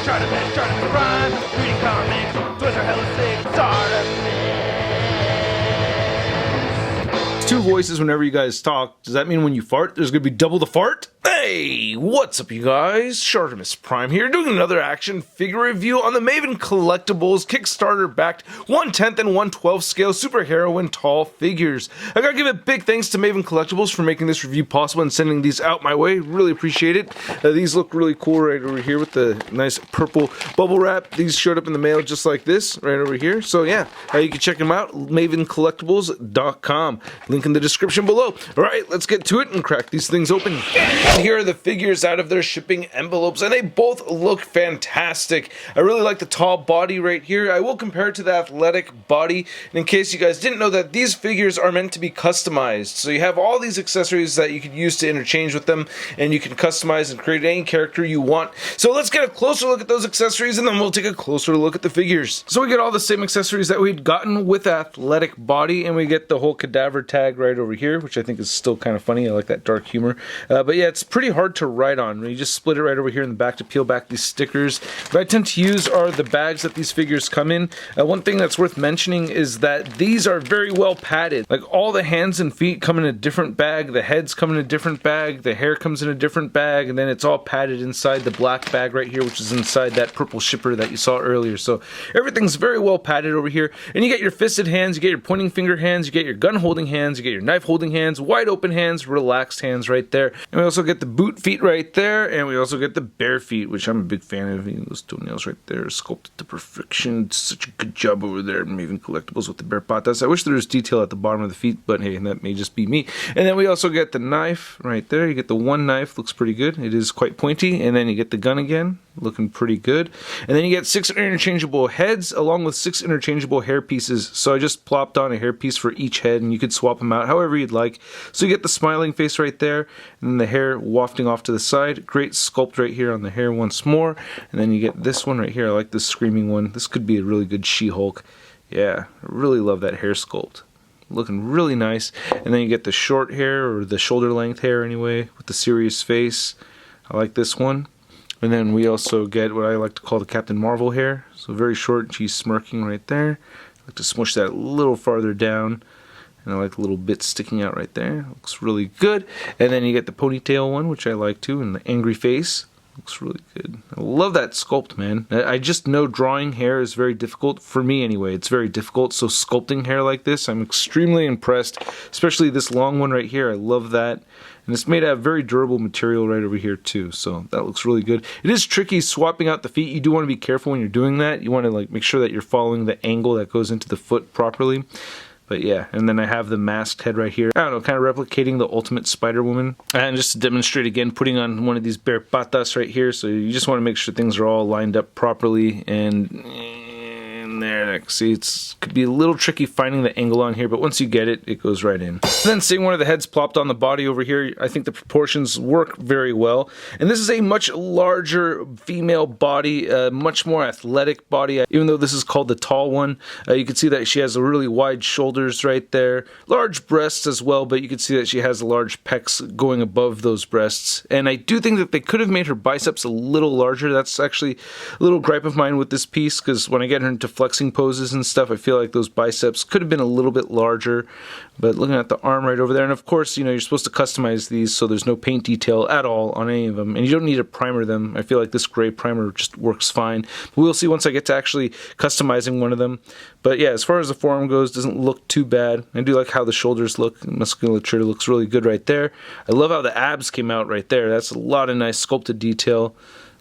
ShartimusPrime, reading comics, toys are hella sick, Two voices whenever you guys talk. Does that mean when you fart, there's gonna be double the fart? Hey, what's up you guys? ShartimusPrime here, doing another action figure review on the Maven Collectibles Kickstarter backed 1/10 and 1/12 scale Superheroine tall figures. I gotta give a big thanks to Maven Collectibles for making this review possible and sending these out my way. Really appreciate it. These look really cool right over here with the nice purple bubble wrap. These showed up in the mail just like this right over here. So yeah, you can check them out, mavencollectibles.com. Link in the description below. Alright, let's get to it and crack these things open. And here are the figures out of their shipping envelopes, and they both look fantastic. I really like the tall body right here. I will compare it to the athletic body. And in case you guys didn't know that these figures are meant to be customized. So you have all these accessories that you could use to interchange with them, and you can customize and create any character you want. So let's get a closer look at those accessories, and then we'll take a closer look at the figures. So we get all the same accessories that we'd gotten with athletic body, and we get the whole cadaver tag right over here, which I think is still kind of funny. I like that dark humor. But yeah, it's pretty hard to write on. You just split it right over here in the back to peel back these stickers. What I tend to use are the bags that these figures come in. One thing that's worth mentioning is that these are very well padded. Like all the hands and feet come in a different bag, the heads come in a different bag, the hair comes in a different bag, and then it's all padded inside the black bag right here, which is inside that purple shipper that you saw earlier. So everything's very well padded over here. And you get your fisted hands, you get your pointing finger hands, you get your gun holding hands, you get your knife holding hands, wide open hands, relaxed hands right there. And we also get the boot feet right there, and we also get the bare feet, which I'm a big fan of. Those toenails right there, sculpted to perfection. Such a good job over there at Maven Collectibles with the bare patas. I wish there was detail at the bottom of the feet, but hey, that may just be me. And then we also get the knife right there. You get the one knife, looks pretty good. It is quite pointy, and then you get the gun again, looking pretty good. And then you get 6 interchangeable heads along with 6 interchangeable hair pieces. So I just plopped on a hair piece for each head, and you could swap them out however you'd like. So you get the smiling face right there, and then the hair wafting off to the side. Great sculpt right here on the hair once more. And then you get this one right here. I like this screaming one. This could be a really good She-Hulk. Yeah, I really love that hair sculpt. Looking really nice. And then you get the short hair, or the shoulder length hair anyway, with the serious face. I like this one. And then we also get what I like to call the Captain Marvel hair. So very short, she's smirking right there. I like to smush that a little farther down. And I like the little bits sticking out right there. Looks really good. And then you get the ponytail one, which I like too, and the angry face. Looks really good. I love that sculpt, man. I just know drawing hair is very difficult. For me anyway, it's very difficult. So sculpting hair like this, I'm extremely impressed. Especially this long one right here. I love that. And it's made out of very durable material right over here too. So that looks really good. It is tricky swapping out the feet. You do want to be careful when you're doing that. You want to like make sure that you're following the angle that goes into the foot properly. But yeah, and then I have the masked head right here. I don't know, kind of replicating the Ultimate Spider-Woman. And just to demonstrate again, putting on one of these bare patas right here. So you just want to make sure things are all lined up properly. And there, see, it could be a little tricky finding the angle on here, but once you get it, it goes right in. And then seeing one of the heads plopped on the body over here, I think the proportions work very well. And this is a much larger female body, much more athletic body. Even though this is called the tall one, you can see that she has a really wide shoulders right there, large breasts as well, but you can see that she has large pecs going above those breasts. And I do think that they could have made her biceps a little larger. That's actually a little gripe of mine with this piece, because when I get her into flexing poses and stuff, I feel like those biceps could have been a little bit larger. But looking at the arm right over there, and of course, you know, you're supposed to customize these so there's no paint detail at all on any of them, and you don't need to primer them. I feel like this gray primer just works fine. But we'll see once I get to actually customizing one of them. But yeah, as far as the forearm goes, doesn't look too bad. I do like how the shoulders look. The musculature looks really good right there. I love how the abs came out right there. That's a lot of nice sculpted detail.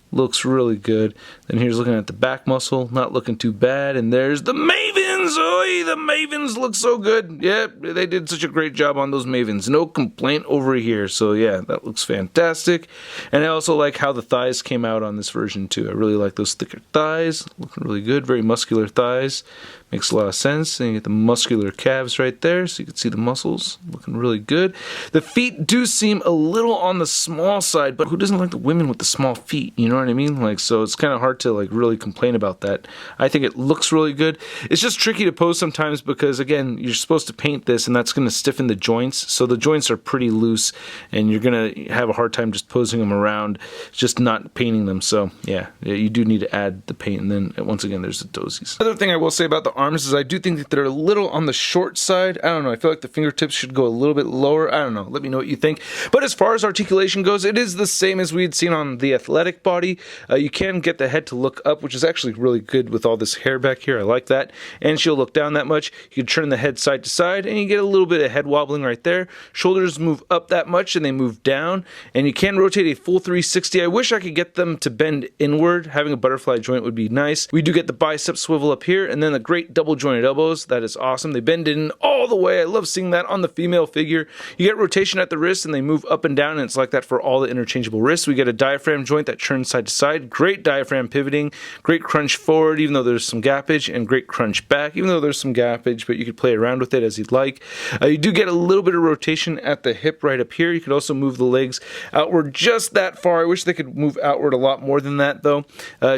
Looks really good. Then here's looking at the back muscle, not looking too bad. And there's the Mavens! Oh, the Mavens look so good. Yep, they did such a great job on those Mavens. No complaint over here. So yeah, that looks fantastic. And I also like how the thighs came out on this version too. I really like those thicker thighs. Looking really good. Very muscular thighs. Makes a lot of sense. And you get the muscular calves right there, so you can see the muscles looking really good. The feet do seem a little on the small side, but who doesn't like the women with the small feet? You know what I mean? Like, so it's kind of hard to like really complain about that. I think it looks really good. It's just tricky to pose sometimes because, again, you're supposed to paint this, and that's going to stiffen the joints. So the joints are pretty loose, and you're going to have a hard time just posing them around, just not painting them. So yeah, you do need to add the paint. And then once again, there's the dozies. Another thing I will say about the arms is I do think that they're a little on the short side. I don't know. I feel like the fingertips should go a little bit lower. I don't know. Let me know what you think. But as far as articulation goes, it is the same as we had seen on the athletic body. You can get the head to look up, which is actually really good with all this hair back here. I like that. And she'll look down that much. You can turn the head side to side, and you get a little bit of head wobbling right there. Shoulders move up that much, and they move down. And you can rotate a full 360. I wish I could get them to bend inward. Having a butterfly joint would be nice. We do get the bicep swivel up here, and then the great double jointed elbows. That is awesome. They bend in all the way. I love seeing that on the female figure. You get rotation at the wrist, and they move up and down, and it's like that for all the interchangeable wrists. We get a diaphragm joint that turns side to side. Great diaphragm pivoting. Great crunch forward, even though there's some gappage, and great crunch back, even though there's some gappage, but you could play around with it as you'd like. You do get a little bit of rotation at the hip right up here. You could also move the legs outward just that far. I wish they could move outward a lot more than that, though.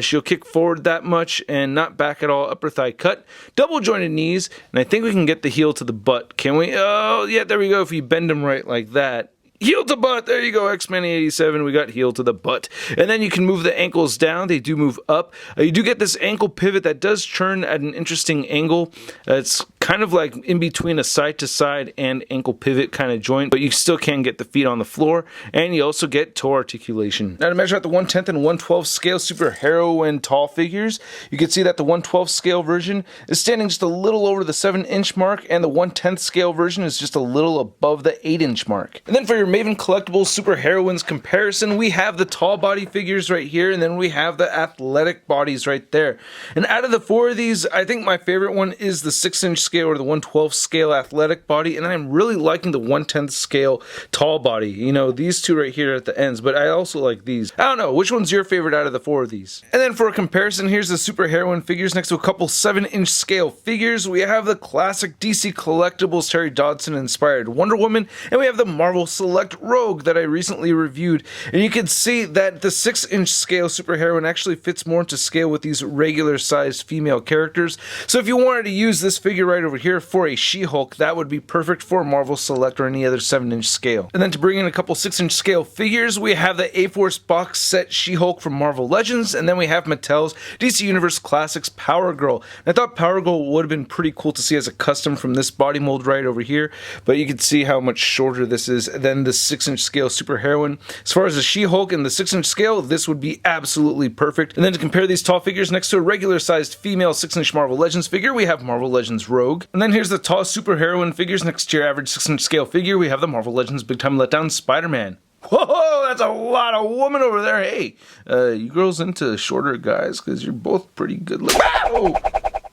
She'll kick forward that much and not back at all. Upper thigh cut. Double jointed knees, and I think we can get the heel to the butt. Can we? Oh, yeah, there we go. If you bend them right like that. Heel to butt, there you go, X-Men 87, we got heel to the butt. And then you can move the ankles down, they do move up. You do get this ankle pivot that does turn at an interesting angle. It's kind of like in between a side-to-side and ankle pivot kind of joint, but you still can get the feet on the floor, and you also get toe articulation. Now to measure out the 1/10 and 1/12 scale Superheroine tall figures, you can see that the 1/12 scale version is standing just a little over the 7-inch mark, and the 1/10 scale version is just a little above the 8-inch mark. And then for your Maven Collectibles Superheroines comparison, we have the tall body figures right here, and then we have the athletic bodies right there. And out of the four of these, I think my favorite one is the 6-inch scale or the 1/12 scale athletic body, and I'm really liking the 1/10 scale tall body. You know, these two right here at the ends, but I also like these. I don't know, which one's your favorite out of the four of these? And then for a comparison, here's the Superheroine figures next to a couple 7-inch scale figures. We have the classic DC Collectibles Terry Dodson inspired Wonder Woman, and we have the Marvel Select Rogue that I recently reviewed. And you can see that the 6-inch scale Superheroine actually fits more into scale with these regular sized female characters. So if you wanted to use this figure right over here for a She-Hulk, that would be perfect for Marvel Select or any other 7-inch scale. And then to bring in a couple 6-inch scale figures, we have the A-Force box set She-Hulk from Marvel Legends, and then we have Mattel's DC Universe Classics Power Girl. And I thought Power Girl would have been pretty cool to see as a custom from this body mold right over here, but you can see how much shorter this is than the 6-inch scale Superheroine. As far as the She-Hulk and the 6-inch scale, this would be absolutely perfect. And then to compare these tall figures next to a regular sized female 6-inch Marvel Legends figure, we have Marvel Legends Rogue. And then here's the tall Superheroine figures next to your average 6-inch scale figure. We have the Marvel Legends Big Time Letdown Spider-Man. Whoa, that's a lot of woman over there. Hey, you girls into shorter guys? Because you're both pretty good looking. Wow!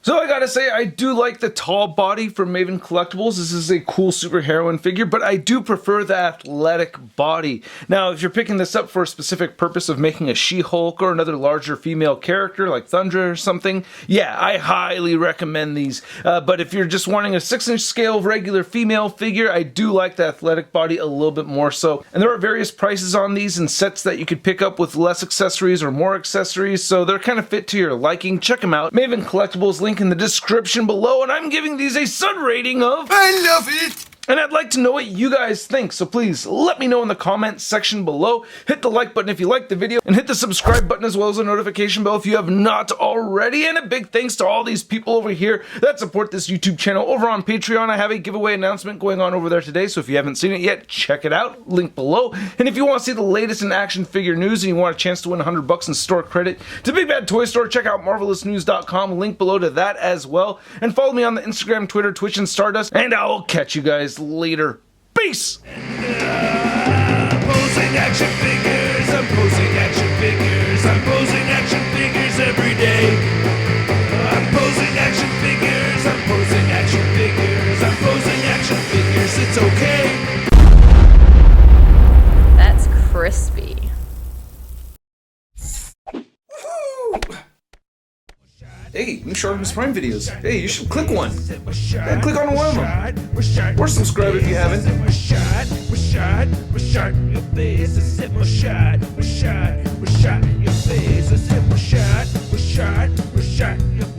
So I gotta say, I do like the tall body from Maven Collectibles. This is a cool Superheroine figure, but I do prefer the athletic body. Now, if you're picking this up for a specific purpose of making a She-Hulk or another larger female character like Thundra or something, yeah, I highly recommend these. But if you're just wanting a 6-inch scale regular female figure, I do like the athletic body a little bit more so. And there are various prices on these and sets that you could pick up with less accessories or more accessories, so they're kind of fit to your liking. Check them out. Maven Collectibles, link in the description below, and I'm giving these a Sun rating of I love it! And I'd like to know what you guys think, so please let me know in the comments section below. Hit the like button if you liked the video, and hit the subscribe button as well as the notification bell if you have not already. And a big thanks to all these people over here that support this YouTube channel. Over on Patreon, I have a giveaway announcement going on over there today, so if you haven't seen it yet, check it out. Link below. And if you want to see the latest in action figure news and you want a chance to win $100 in store credit to Big Bad Toy Store, check out MarvelousNews.com. Link below to that as well. And follow me on the Instagram, Twitter, Twitch, and Stardust. And I'll catch you guys later. Peace! Posing action figures, I'm posing action figures, I'm posing action figures every day. I'm posing action figures, I'm posing action figures, I'm posing action figures, it's okay. That's crispy. Hey, Shartimus Prime videos. Hey, you should click one. Yeah, click on one of them. Or subscribe if you haven't. Your face,